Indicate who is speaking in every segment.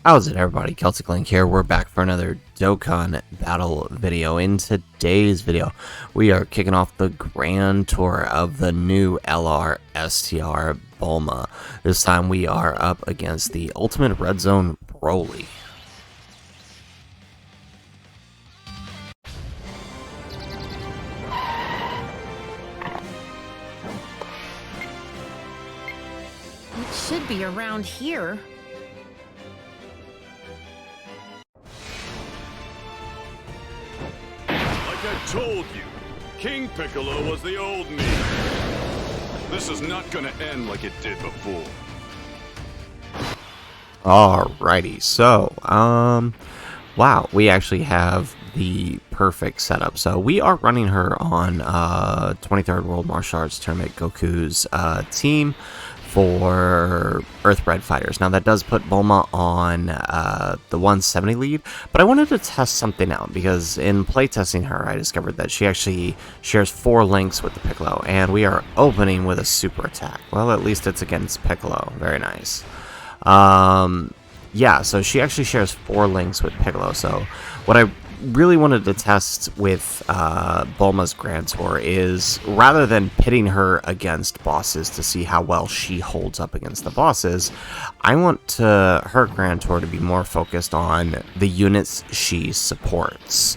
Speaker 1: How's it, everybody? Celtic Link here. We're back for another Dokkan battle video. In today's video, we are kicking off the grand tour of the new LR Bulma. This time we are up against the ultimate red zone BROLY.
Speaker 2: It should be around here.
Speaker 3: I told you, King Piccolo was the old me. This is not gonna end like it did before.
Speaker 1: Alrighty, so, wow, we actually have the perfect setup. So we are running her on 23rd World Martial Arts Tournament Goku's team for Bred fighters. Now that does put Bulma on the 170 lead, but I wanted to test something out because in playtesting her, I discovered that she actually shares 4 links with the Piccolo, and we are opening with a super attack. Well, at least it's against Piccolo. Very nice. Yeah, so she actually shares 4 links with Piccolo. So what I really wanted to test with Bulma's Grand Tour is, rather than pitting her against bosses to see how well she holds up against the bosses, I want her Grand Tour to be more focused on the units she supports.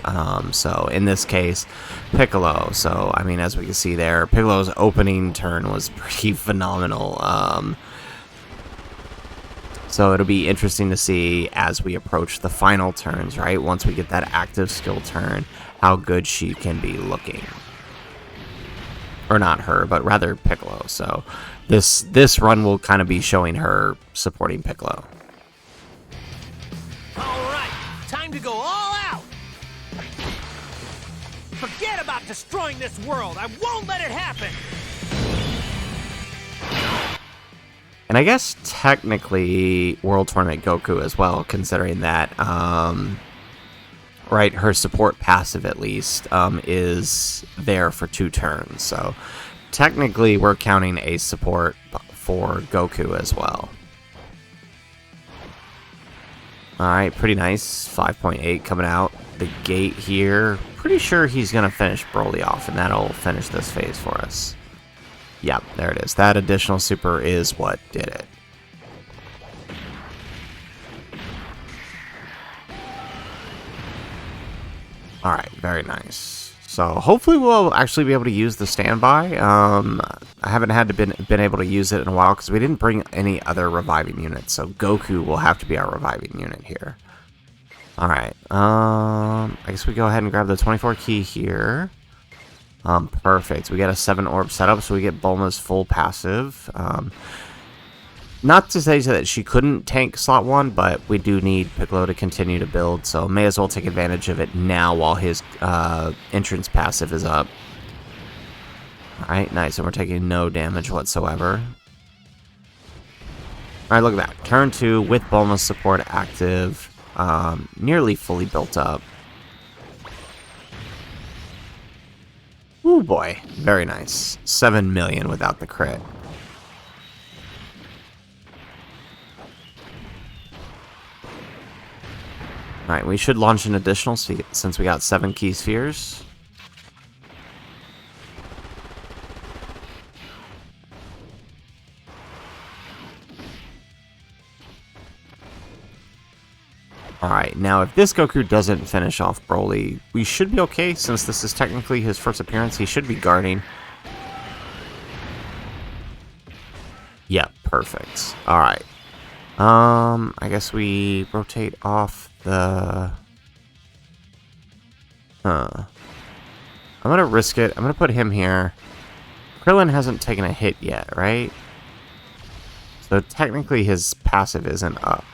Speaker 1: So in this case, Piccolo. So I mean, as we can see there, Piccolo's opening turn was pretty phenomenal. So it'll be interesting to see as we approach the final turns, right? Once we get that active skill turn, how good she can be looking. Or not her, but rather Piccolo. So this run will kind of be showing her supporting Piccolo.
Speaker 4: Alright, time to go all out! Forget about destroying this world! I won't let it happen!
Speaker 1: And I guess technically World Tournament Goku as well, considering that, right, her support passive at least is there for 2 turns. So technically we're counting a support for Goku as well. Alright, pretty nice. 5.8 coming out the gate here. Pretty sure he's going to finish BROLY off, and that'll finish this phase for us. Yep, there it is. That additional super is what did it. Alright, very nice. So hopefully we'll actually be able to use the standby. I haven't had to been able to use it in a while because we didn't bring any other reviving units. So Goku will have to be our reviving unit here. Alright, I guess we go ahead and grab the 24 key here. Perfect. We got a 7 orb setup, so we get Bulma's full passive. Not to say that she couldn't tank slot 1, but we do need Piccolo to continue to build, so may as well take advantage of it now while his entrance passive is up. Alright, nice, and we're taking no damage whatsoever. Alright, look at that. Turn 2 with Bulma's support active, nearly fully built up. Ooh boy, very nice. 7 million without the crit. Alright, we should launch an additional since we got 7 key spheres. Alright, now if this Goku doesn't finish off BROLY, we should be okay since this is technically his first appearance. He should be guarding. Yep, perfect. Alright. I guess we rotate off the... I'm gonna risk it. I'm gonna put him here. Krillin hasn't taken a hit yet, right? So technically his passive isn't up.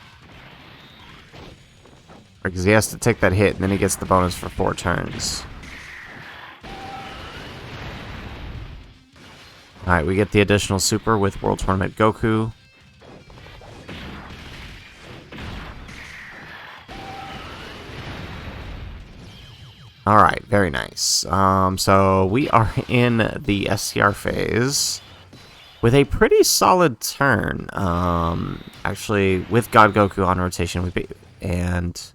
Speaker 1: Because he has to take that hit, and then he gets the bonus for 4 turns. Alright, we get the additional super with World Tournament Goku. Alright, very nice. So we are in the STR phase. with a pretty solid turn. Actually, with God Goku on rotation, and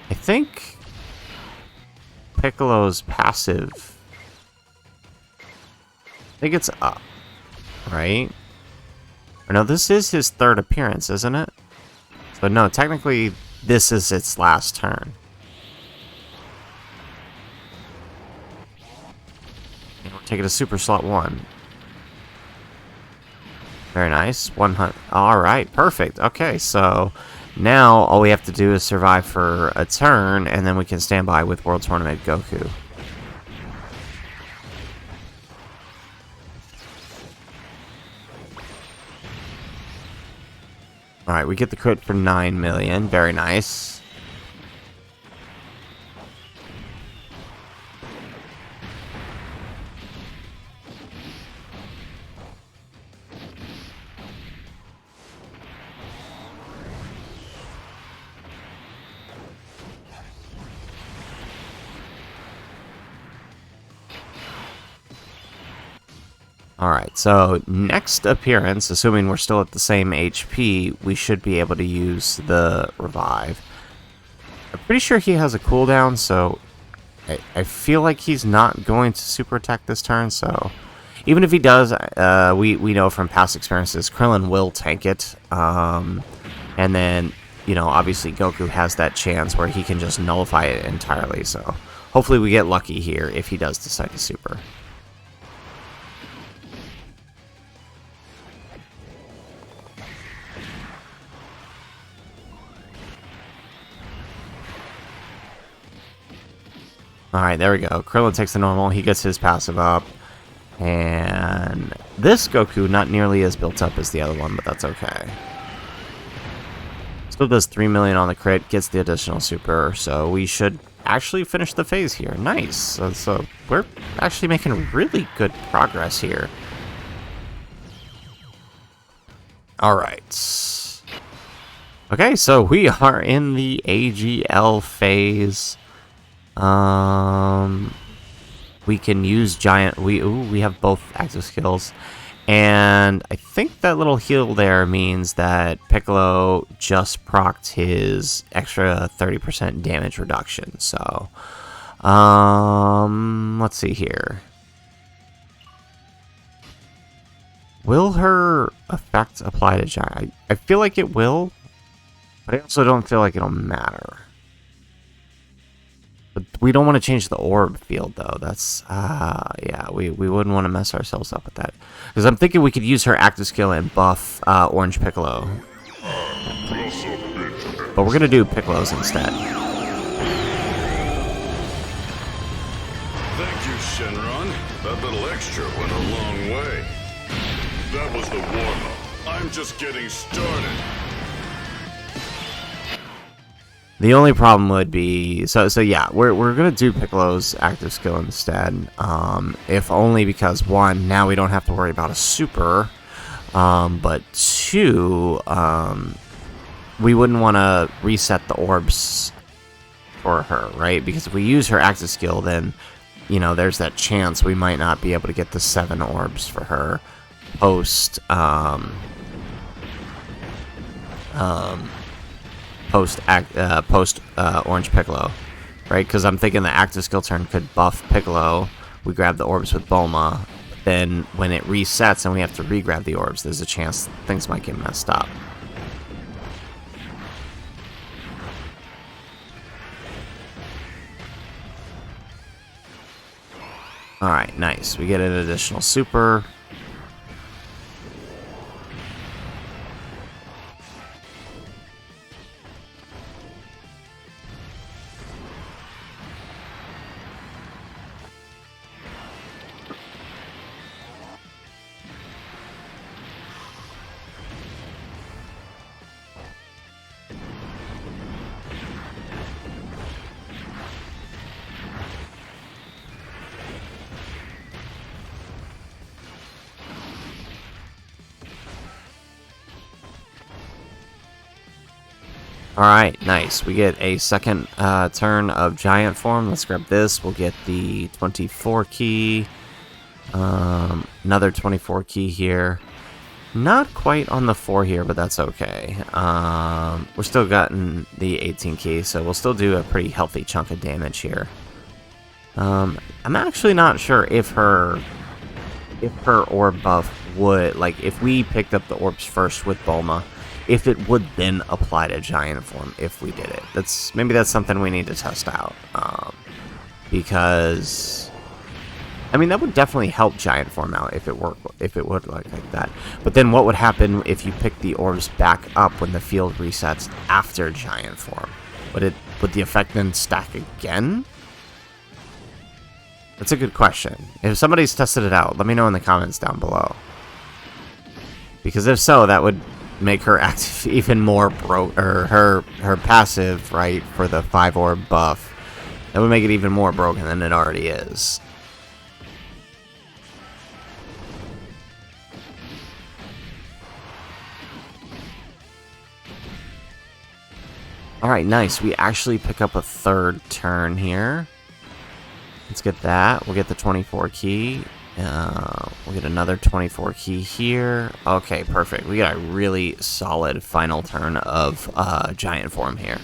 Speaker 1: I think Piccolo's passive. I think it's up, right? Or no, this is his third appearance, isn't it? So no, technically, this is its last turn. And we're taking a super slot 1. Very nice. 100. Alright, perfect. Okay, so now all we have to do is survive for a turn, and then we can stand by with World Tournament Goku. Alright, we get the crit for 9 million. Very nice. Alright, so next appearance, assuming we're still at the same HP, we should be able to use the revive. I'm pretty sure he has a cooldown, so I feel like he's not going to super attack this turn, so even if he does, we know from past experiences, Krillin will tank it, and then, you know, obviously Goku has that chance where he can just nullify it entirely, so hopefully we get lucky here if he does decide to super. Alright, there we go. Krillin takes the normal, he gets his passive up. And this Goku, not nearly as built up as the other one, but that's okay. Still does 3 million on the crit, gets the additional super, so we should actually finish the phase here. Nice. So we're actually making really good progress here. Alright. Okay, so we are in the AGL phase. We can use giant. We have both active skills, and I think that little heal there means that Piccolo just procced his extra 30% damage reduction. So, let's see here. Will her effect apply to giant? I feel like it will, but I also don't feel like it'll matter. But we don't want to change the orb field, though. That's, yeah, we wouldn't want to mess ourselves up with that. Because I'm thinking we could use her active skill and buff Orange Piccolo. But we're going to do Piccolo's instead.
Speaker 3: Thank you, Shenron. That little extra went a long way. That was the warm-up. I'm just getting started.
Speaker 1: The only problem would be, so yeah, we're gonna do Piccolo's active skill instead. If only because one, now we don't have to worry about a super, but two, we wouldn't want to reset the orbs for her, right? Because if we use her active skill, then you know there's that chance we might not be able to get the 7 orbs for her post Orange Piccolo, right? Because I'm thinking the active skill turn could buff Piccolo. We grab the orbs with Bulma. Then when it resets and we have to re-grab the orbs, there's a chance things might get messed up. Alright, nice. We get an additional super. Alright, nice. We get a second turn of giant form. Let's grab this. We'll get the 24 key. Another 24 key here. Not quite on the 4 here, but that's okay. We're still gotten the 18 key, so we'll still do a pretty healthy chunk of damage here. I'm actually not sure if her orb buff would, like, if we picked up the orbs first with Bulma, if it would then apply to giant form if we did it. Maybe that's something we need to test out. Because I mean, that would definitely help giant form out if it would like that. But then what would happen if you pick the orbs back up when the field resets after giant form? Would the effect then stack again? That's a good question. If somebody's tested it out, let me know in the comments down below. Because if so, that would make her active even more or her passive, right, for the 5 orb buff. That would make it even more broken than it already is. Alright, nice. We actually pick up a 3rd turn here. Let's get that. We'll get the 24 key. We'll get another 24 key here. Okay, perfect. We got a really solid final turn of giant form here.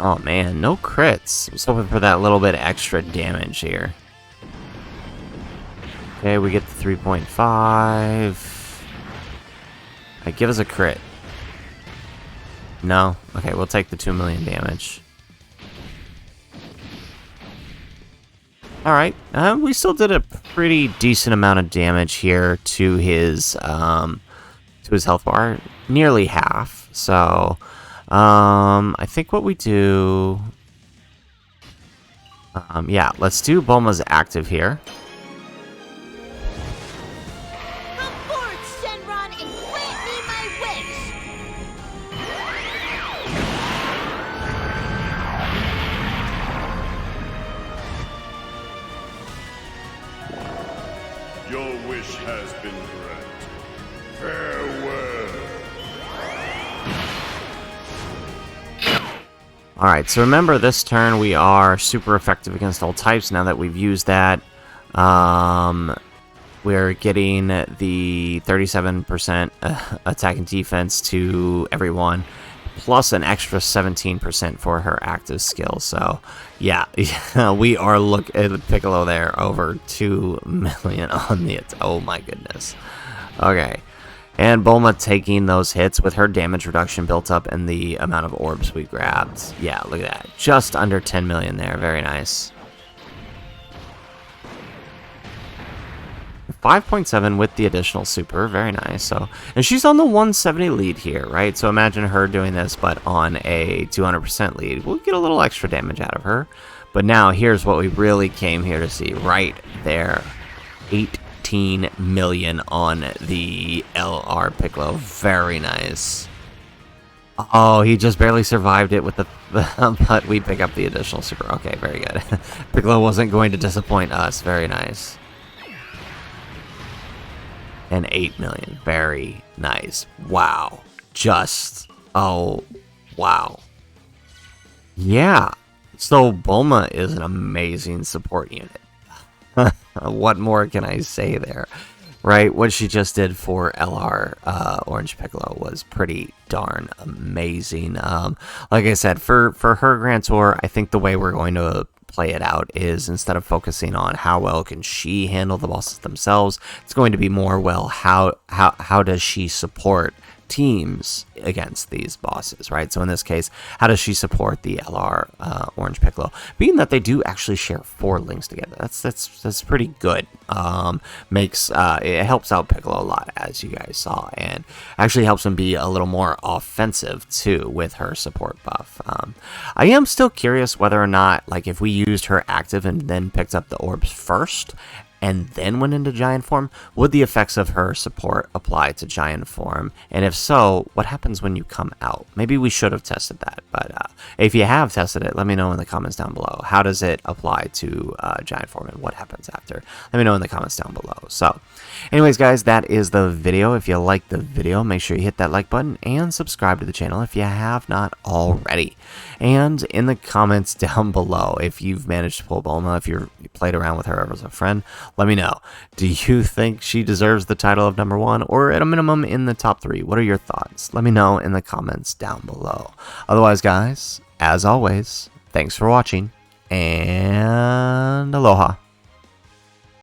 Speaker 1: Oh man, no crits. I was hoping for that little bit extra damage here. Okay, we get the 3.5. Give us a crit. No? Okay, we'll take the 2 million damage. Alright, we still did a pretty decent amount of damage here to his health bar. Nearly half, so I think what we do... yeah, let's do Bulma's active here.
Speaker 5: Come forward, Shenron, and grant me my wish!
Speaker 3: Your wish has been granted. Farewell.
Speaker 1: Alright, so remember this turn we are super effective against all types. Now that we've used that, we're getting the 37% attack and defense to everyone, plus an extra 17% for her active skill. So, yeah, we are looking at Piccolo there, over 2 million on the... Oh my goodness. Okay. And Bulma taking those hits with her damage reduction built up and the amount of orbs we grabbed. Yeah, look at that. Just under 10 million there. Very nice. 5.7 with the additional super. Very nice. So, and she's on the 170 lead here, right? So imagine her doing this, but on a 200% lead. We'll get a little extra damage out of her. But now, here's what we really came here to see. Right there. 18 million on the LR Piccolo. Very nice. Oh, he just barely survived it with the but we pick up the additional super. Okay, very good. Piccolo wasn't going to disappoint us. Very nice. And 8 million. Very nice. Wow. Just, oh, wow. Yeah. So Bulma is an amazing support unit. What more can I say there? Right? What she just did for LR Orange Piccolo was pretty darn amazing. Like I said, for her Grand Tour, I think the way we're going to play it out is, instead of focusing on how well can she handle the bosses themselves, it's going to be more, well, how does she support teams against these bosses, right? So in this case, how does she support the LR Orange Piccolo? Being that they do actually share 4 links together, that's pretty good. It helps out Piccolo a lot, as you guys saw, and actually helps him be a little more offensive too with her support buff. I am still curious whether or not, like, if we used her active and then picked up the orbs first and then went into giant form, would the effects of her support apply to giant form? And if so, what happens when you come out? Maybe we should have tested that, but if you have tested it, let me know in the comments down below. How does it apply to giant form, and what happens after? Let me know in the comments down below. So anyways, guys, that is the video. If you liked the video, make sure you hit that like button and subscribe to the channel if you have not already. And in the comments down below, if you've managed to pull Bulma, if you played around with her as a friend, let me know. Do you think she deserves the title of #1, or at a minimum in the top 3? What are your thoughts? Let me know in the comments down below. Otherwise, guys, as always, thanks for watching, and aloha.